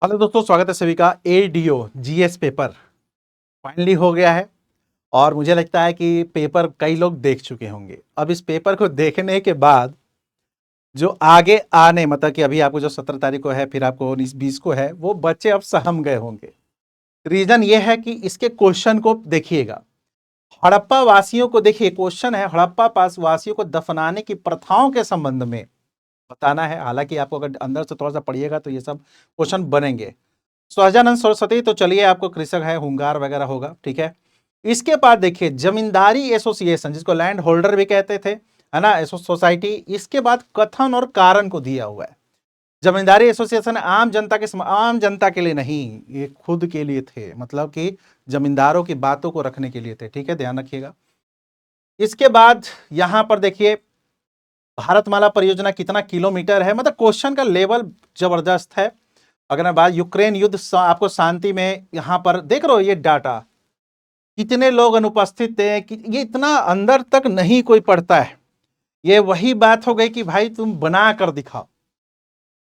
Hello दोस्तों, स्वागत है सभी का। एडीओ जीएस पेपर फाइनली हो गया है और मुझे लगता है कि पेपर कई लोग देख चुके होंगे। अब इस पेपर को देखने के बाद जो आगे आने मतलब कि अभी आपको जो 17 तारीख को है, फिर आपको 19-20 को है, वो बच्चे अब सहम गए होंगे। रीजन ये है कि इसके क्वेश्चन को देखिएगा। हड़प्पा वासियों को देखिए, क्वेश्चन है हड़प्पा पास वासियों को दफनाने की प्रथाओं के संबंध में बताना है। हालांकि आपको अगर अंदर से थोड़ा सा पढ़िएगा तो ये सब क्वेश्चन बनेंगे। सहजानंद सरस्वती तो चलिए आपको कृषक है, हुंगार वगैरह होगा, ठीक है। इसके बाद देखिए जमींदारी एसोसिएशन, जिसको लैंड होल्डर भी कहते थे, है ना, सोसाइटी। इसके बाद कथन और कारण को दिया हुआ है। जमींदारी एसोसिएशन आम जनता के लिए नहीं, ये खुद के लिए थे, मतलब कि जमींदारों की बातों को रखने के लिए थे, ठीक है, ध्यान रखिएगा। इसके बाद यहां पर देखिए भारतमाला परियोजना कितना किलोमीटर है, मतलब क्वेश्चन का लेवल जबरदस्त है। अगर मैं बात यूक्रेन युद्ध आपको शांति में, यहां पर देख रहे हो ये डाटा, कितने लोग अनुपस्थित थे कि ये इतना अंदर तक नहीं कोई पढ़ता है। ये वही बात हो गई कि भाई तुम बना कर दिखाओ।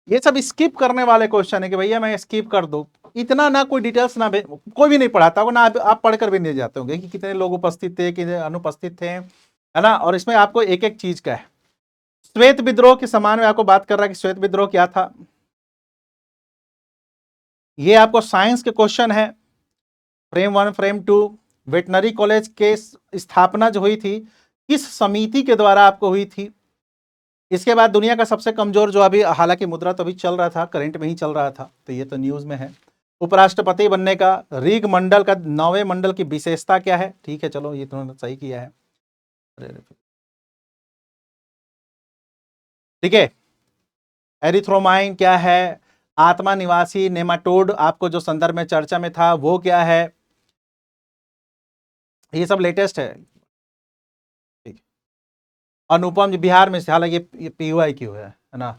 ये सब स्किप करने वाले क्वेश्चन है कि भैया मैं स्किप कर दूं, इतना ना कोई डिटेल्स ना कोई भी नहीं पढ़ाता होगा ना, आप पढ़कर भी नहीं जाते होंगे कि कितने लोग उपस्थित थे, कितने अनुपस्थित थे, है ना। और इसमें आपको एक एक चीज का है। श्वेत विद्रोह के समान में आपको बात कर रहा है कि श्वेत विद्रोह क्या था। ये आपको साइंस के क्वेश्चन है। फ्रेम 1, फ्रेम 2, वेटनरी कॉलेज के स्थापना जो हुई थी किस समिति के द्वारा आपको हुई थी। इसके बाद दुनिया का सबसे कमजोर जो अभी, हालांकि मुद्रा तो अभी चल रहा था, करंट में ही चल रहा था, तो ये तो न्यूज में है। उपराष्ट्रपति बनने का रीग मंडल का 9वें मंडल की विशेषता क्या है, ठीक है, चलो ये तो सही किया है, ठीक है। एरिथ्रोमाइन क्या है, आत्मा निवासी नेमाटोड आपको जो संदर्भ में चर्चा में था वो क्या है, ये सब लेटेस्ट है। अनुपम बिहार में, हालांकि ये पीवाई क्यू है ना,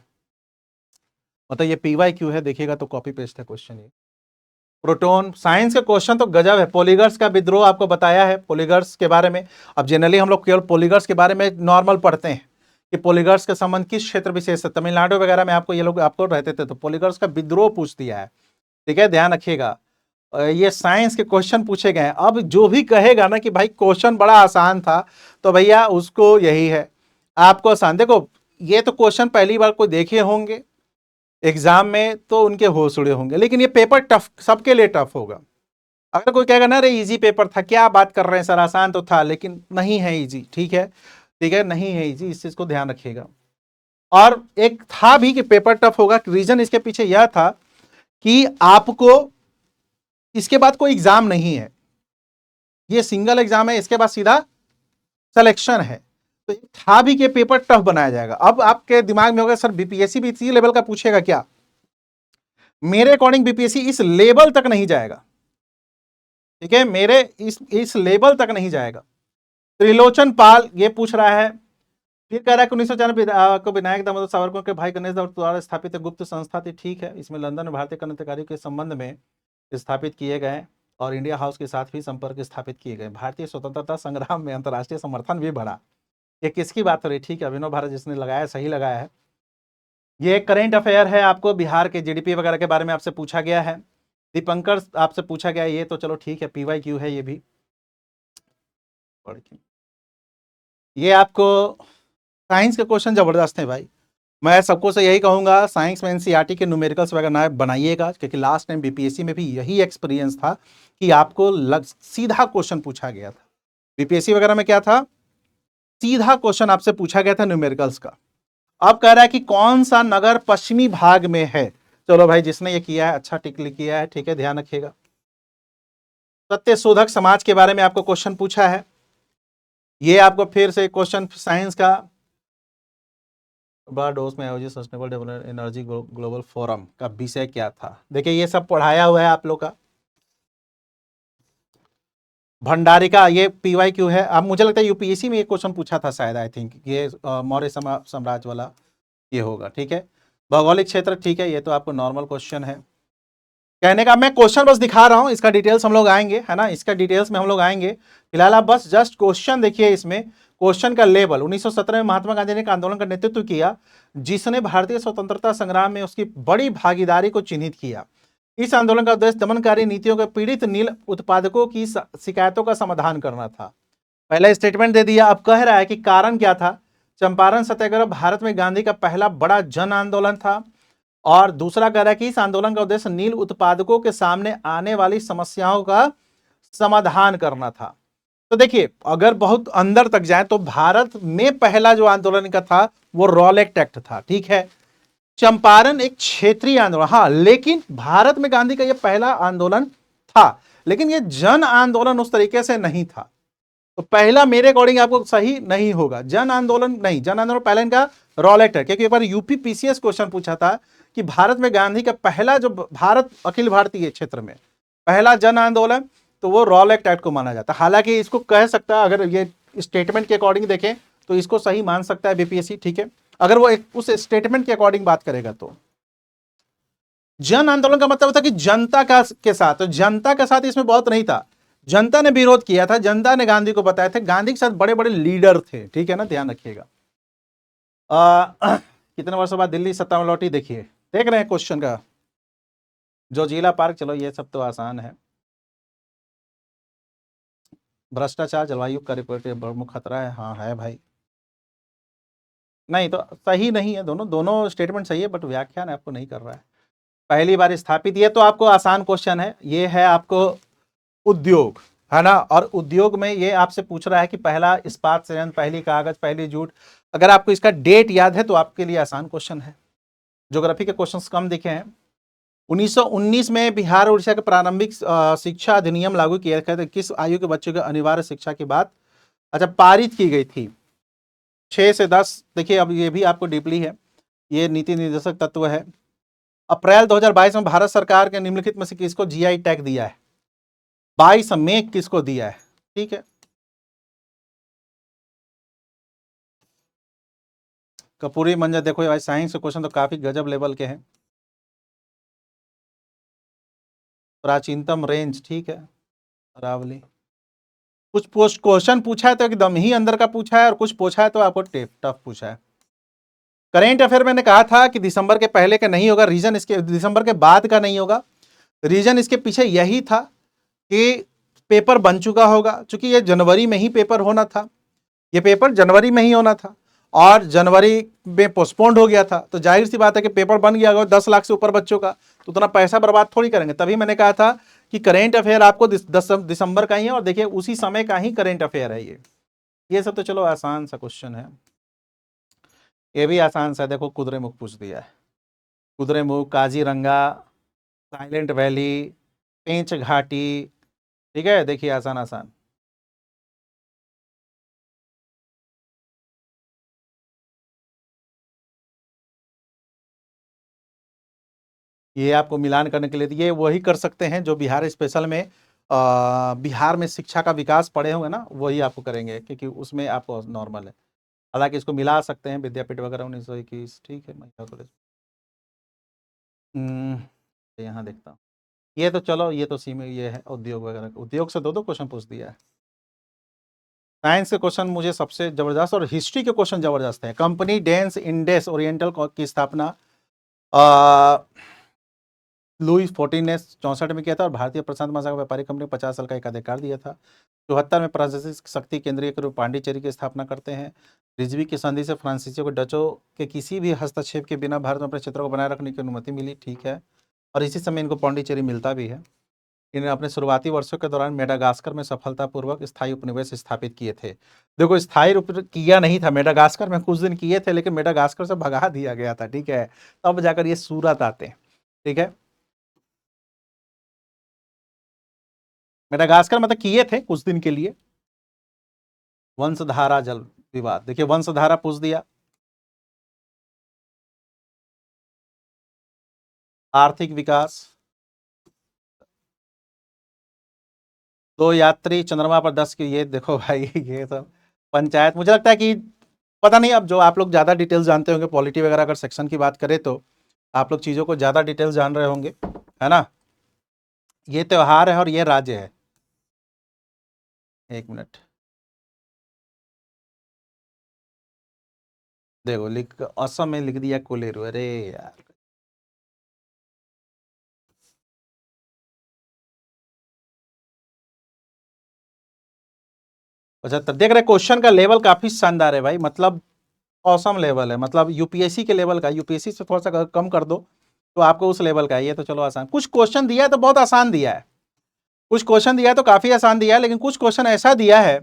मतलब ये पीवाई क्यू है, देखिएगा तो कॉपी पेस्ट है क्वेश्चन ये। प्रोटॉन साइंस के क्वेश्चन तो गजब है। पॉलीगर्स का विद्रोह आपको बताया है, पॉलीगर्स के बारे में। अब जनरली हम लोग केवल पॉलीगर्स के बारे में नॉर्मल पढ़ते हैं कि पॉलीगर्स के संबंध किस क्षेत्र विशेष से, तमिलनाडु वगैरह में आपको ये लोग आपको रहते थे, तो पॉलीगर्स का विद्रोह पूछ दिया है, ठीक है, ध्यान रखिएगा। ये साइंस के क्वेश्चन पूछे गए हैं। अब जो भी कहेगा ना कि भाई क्वेश्चन बड़ा आसान था, तो भैया उसको यही है, आपको आसान। देखो ये तो क्वेश्चन पहली बार कोई देखे होंगे एग्जाम में तो उनके होश उड़े होंगे, लेकिन ये पेपर टफ, सबके लिए टफ होगा। अगर कोई कहेगा ना अरे इजी पेपर था, क्या बात कर रहे हैं सर, आसान तो था, लेकिन नहीं है इजी, ठीक है, ठीक है, नहीं है इजी, इस चीज को ध्यान रखिएगा। और एक था भी कि पेपर टफ होगा, रीजन इसके पीछे यह था कि आपको इसके बाद कोई एग्जाम नहीं है, ये सिंगल एग्जाम है, इसके बाद सीधा सिलेक्शन है। तो था भी कि पेपर टफ बनाया जाएगा। अब आपके दिमाग में होगा सर बीपीएससी भी इसी लेवल का पूछेगा क्या। मेरे अकॉर्डिंग बीपीएससी इस लेवल तक नहीं जाएगा, ठीक है, मेरे इस लेवल तक नहीं जाएगा। त्रिलोचन पाल ये पूछ रहा है, फिर कह रहा है कि 1994 को विनायक दामोदर सावरकर के भाई गणेश दामोदर द्वारा स्थापित गुप्त संस्था थी, ठीक है। इसमें लंदन में भारतीय क्रांतिकारियों के संबंध में स्थापित किए गए और इंडिया हाउस के साथ भी संपर्क स्थापित किए गए। भारतीय स्वतंत्रता संग्राम में अंतर्राष्ट्रीय समर्थन भी बढ़ा। ये किसकी बात हो रही, ठीक है, अभिनव भारत जिसने लगाया, सही लगाया है। ये करेंट अफेयर है, आपको बिहार के जीडीपी वगैरह के बारे में आपसे पूछा गया है। दीपंकर आपसे पूछा गया है, ये तो चलो ठीक है, पीवाई क्यू है ये भी। ये आपको साइंस के क्वेश्चन जबरदस्त है भाई। मैं सबको से यही कहूंगा, साइंस में एनसीईआरटी के न्यूमेरिकल्स वगैरह ना बनाइएगा, क्योंकि लास्ट टाइम बीपीएससी में भी यही एक्सपीरियंस था कि आपको सीधा क्वेश्चन पूछा गया था। बीपीएससी वगैरह में क्या था, सीधा क्वेश्चन आपसे पूछा गया था न्यूमेरिकल्स का। अब कह रहा है कि कौन सा नगर पश्चिमी भाग में है। चलो भाई जिसने ये किया है अच्छा टिक किया है, ठीक है, ध्यान रखिएगा। सत्य शोधक समाज के बारे में आपको क्वेश्चन पूछा है। ये आपको फिर से क्वेश्चन साइंस का, बारडोस में आयोजित sustainable development energy global forum का विषय क्या था। देखिए ये सब पढ़ाया हुआ है आप लोग का। भंडारिका ये पीवाई क्यू है। अब मुझे लगता है यूपीएससी में ये क्वेश्चन पूछा था शायद, आई थिंक ये मौर्य साम्राज्य वाला ये होगा, ठीक है। भौगोलिक क्षेत्र, ठीक है, ये तो आपको नॉर्मल क्वेश्चन है। कहने का मैं क्वेश्चन बस दिखा रहा हूं, इसका डिटेल्स हम लोग आएंगे, है ना, इसका डिटेल्स में हम लोग आएंगे। फिलहाल आप बस जस्ट क्वेश्चन देखिए। इसमें क्वेश्चन का लेवल, 1917 में महात्मा गांधी ने एक आंदोलन का नेतृत्व किया जिसने भारतीय स्वतंत्रता संग्राम में उसकी बड़ी भागीदारी को चिन्हित किया। इस आंदोलन का उद्देश्य दमनकारी नीतियों के पीड़ित नील उत्पादकों की शिकायतों का समाधान करना था। पहला स्टेटमेंट दे दिया, अब कह रहा है कि कारण क्या था। चंपारण सत्याग्रह भारत में गांधी का पहला बड़ा जन आंदोलन था। और दूसरा कह रहा है कि इस आंदोलन का उद्देश्य नील उत्पादकों के सामने आने वाली समस्याओं का समाधान करना था। तो देखिए, अगर बहुत अंदर तक जाए तो भारत में पहला जो आंदोलन का था वो रॉलेट एक्ट था, ठीक है। चंपारण एक क्षेत्रीय आंदोलन, हाँ, लेकिन भारत में गांधी का यह पहला आंदोलन था, लेकिन यह जन आंदोलन उस तरीके से नहीं था। तो पहला मेरे अकॉर्डिंग आपको सही नहीं होगा, जन आंदोलन नहीं, जन आंदोलन पहले इनका रॉलेट है, क्योंकि एक बार यूपी पीसीएस क्वेश्चन पूछा था कि भारत में गांधी का पहला जो भारत अखिल भारतीय क्षेत्र में पहला जन आंदोलन, तो वो रॉलेट एक्ट को माना जाता है। हालांकि इसको कह सकता है, अगर ये स्टेटमेंट के अकॉर्डिंग देखें तो इसको सही मान सकता है बीपीएससी, ठीक है, अगर वो उस स्टेटमेंट के अकॉर्डिंग बात करेगा तो। जन आंदोलन का मतलब होता है कि जनता का के साथ, तो जनता के साथ इसमें बहुत नहीं था, जनता ने विरोध किया था, जनता ने गांधी को बताया था, गांधी के साथ बड़े बड़े लीडर थे, ठीक है ना, ध्यान रखिएगा। कितने वर्षों बाद दिल्ली सत्ता में लौटी, देखिए देख रहे हैं क्वेश्चन का, जो जिला पार्क, चलो ये सब तो आसान है। भ्रष्टाचार जलवायु का रिपोर्ट प्रमुख खतरा है, हाँ है भाई। नहीं तो सही नहीं है, दोनों दोनों स्टेटमेंट सही है, बट व्याख्यान आपको नहीं कर रहा है। पहली बार स्थापित, ये तो आपको आसान क्वेश्चन है, ये है आपको उद्योग, है ना, और उद्योग में ये आपसे पूछ रहा है कि पहला इस्पात संयंत्र, पहली कागज, पहली जूट। अगर आपको इसका डेट याद है तो आपके लिए आसान क्वेश्चन है। ज्योग्राफी के क्वेश्चंस कम दिखे हैं। 1919 में बिहार उड़ीसा के प्रारंभिक शिक्षा अधिनियम लागू किया गया था, किस आयु के बच्चों को अनिवार्य शिक्षा की बात अच्छा पारित की गई थी? 6 से 10। देखिए अब ये भी आपको डीपली है, ये नीति निर्देशक तत्व है। अप्रैल 2022 में भारत सरकार के निम्नलिखित में से किसको जीआई टैग दिया है? 22 में किसको दिया है? ठीक है, कपूरी मंजर। देखो भाई, साइंस के क्वेश्चन तो काफी गजब लेवल के हैं। प्राचीनतम रेंज, ठीक है, अरावली। कुछ पोस्ट क्वेश्चन पूछा है तो एकदम ही अंदर का पूछा है, और कुछ पूछा है तो आपको टफ पूछा है। करेंट अफेयर मैंने कहा था कि दिसंबर के पहले का नहीं होगा, रीजन इसके दिसंबर के बाद का नहीं होगा। रीजन इसके पीछे यही था कि पेपर बन चुका होगा, क्योंकि ये जनवरी में ही पेपर होना था, ये पेपर जनवरी में ही होना था, और जनवरी में पोस्टपोन्ड हो गया था, तो जाहिर सी बात है कि पेपर बन गया होगा 10 लाख से ऊपर बच्चों का, तो उतना पैसा बर्बाद थोड़ी करेंगे। तभी मैंने कहा था कि करेंट अफेयर आपको 10 दिसंबर का ही है, और देखिए उसी समय का ही करेंट अफेयर है ये सब तो चलो आसान सा क्वेश्चन है। ये भी आसान सा, देखो कुद्रेमुख पूछ दिया है, कुद्रेमुख, काजीरंगा, साइलेंट वैली, पेंच घाटी, ठीक है, देखिए आसान आसान। ये आपको मिलान करने के लिए ये वही कर सकते हैं जो बिहार स्पेशल में बिहार में शिक्षा का विकास पढ़े होंगे ना, वही आपको करेंगे, क्योंकि उसमें आपको नॉर्मल है। हालांकि इसको मिला सकते हैं, विद्यापीठ वगैरह 1921, ठीक है, महिला कॉलेज। यहाँ देखता हूँ, ये तो चलो, ये तो सीमित, ये है उद्योग वगैरह, उद्योग से दो दो क्वेश्चन पूछ दिया है। साइंस के क्वेश्चन मुझे सबसे जबरदस्त, और हिस्ट्री के क्वेश्चन जबरदस्त है। कंपनी डेंस इंडेस ओरिएंटल की स्थापना लुई 14 ने 64 में किया था, और भारतीय प्रशांत महासागर व्यापारी कंपनी 50 साल का एक अधिकार दिया था। 74 में प्रशासनिक शक्ति केंद्रीय के रूप पांडिचेरी की स्थापना करते हैं। रिजवी की संधि से फ्रांसीसियों को डचों के किसी भी हस्तक्षेप के बिना भारत में अपने क्षेत्रों को बनाए रखने की अनुमति मिली, ठीक है, और इसी समय इनको पांडिचेरी मिलता भी है। इन्हें अपने शुरुआती वर्षों के दौरान मेडागास्कर में सफलतापूर्वक स्थायी उपनिवेश स्थापित किए थे। देखो स्थायी किया नहीं था, मेडागास्कर में कुछ दिन किए थे, लेकिन मेडागास्कर से भगा दिया गया था, ठीक है, तब जाकर ये सूरत आते हैं, ठीक है। मेडागास्कर मतलब किए थे कुछ दिन के लिए। वंशधारा जल विवाद, देखिए वंशधारा पूछ दिया। आर्थिक विकास, 2 यात्री चंद्रमा पर 10 की, ये देखो भाई ये सब पंचायत, मुझे लगता है कि पता नहीं, अब जो आप लोग ज़्यादा डिटेल्स जानते होंगे पॉलिटी वगैरह, अगर सेक्शन की बात करें तो आप लोग चीज़ों को ज़्यादा डिटेल्स जान रहे होंगे, है ना। ये त्योहार है और ये राज्य है, एक मिनट, देखो लिख, असम में लिख दिया कोलेरू, अरे यार। 75। देख रहे क्वेश्चन का लेवल काफी शानदार है भाई, मतलब औसम लेवल है, मतलब यूपीएससी के लेवल का। यूपीएससी से थोड़ा सा कम कर दो तो आपको उस लेवल का है। ये तो चलो आसान, कुछ क्वेश्चन दिया है तो बहुत आसान दिया है, कुछ क्वेश्चन दिया है तो काफी आसान दिया है, लेकिन कुछ क्वेश्चन ऐसा दिया है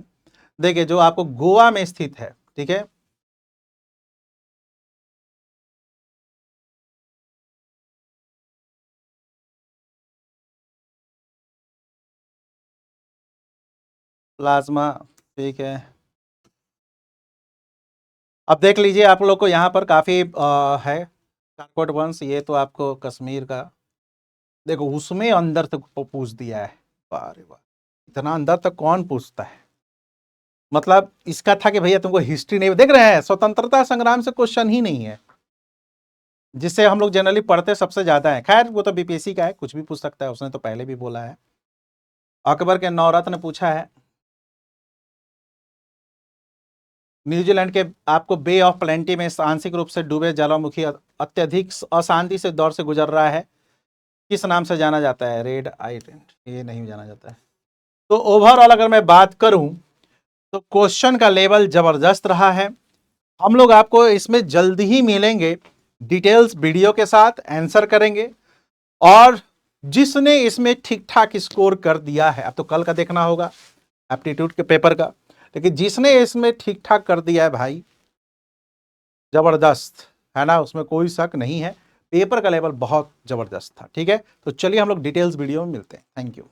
देखिए जो आपको गोवा में स्थित है, ठीक है। प्लाज्मा, ठीक है। अब देख लीजिए आप लोग को यहाँ पर काफी है कारकोट वंश, ये तो आपको कश्मीर का देखो, उसमें अंदर तक पूछ दिया है। वाह रे वाह, इतना अंदर तक कौन पूछता है। मतलब इसका था कि भैया तुमको हिस्ट्री नहीं देख रहे हैं, स्वतंत्रता संग्राम से क्वेश्चन ही नहीं है, जिससे हम लोग जनरली पढ़ते सबसे ज्यादा है। खैर वो तो बीपीएससी का है, कुछ भी पूछ सकता है, उसने तो पहले भी बोला है। अकबर के नौरत्न ने पूछा है। न्यूजीलैंड के आपको बे ऑफ प्लेंटी में आंशिक रूप से डूबे ज्वालामुखी अत्यधिक अशांति से दौर से गुजर रहा है, किस नाम से जाना जाता है? रेड आइलैंड, ये नहीं जाना जाता है। तो ओवरऑल अगर मैं बात करूं तो क्वेश्चन का लेवल जबरदस्त रहा है। हम लोग आपको इसमें जल्दी ही मिलेंगे डिटेल्स वीडियो के साथ, आंसर करेंगे। और जिसने इसमें ठीक ठाक स्कोर कर दिया है, अब तो कल का देखना होगा एप्टीट्यूड के पेपर का, लेकिन जिसने इसमें ठीक ठाक कर दिया है भाई, जबरदस्त है ना, उसमें कोई शक नहीं है। पेपर का लेवल बहुत जबरदस्त था, ठीक है। तो चलिए हम लोग डिटेल्स वीडियो में मिलते हैं। Thank you.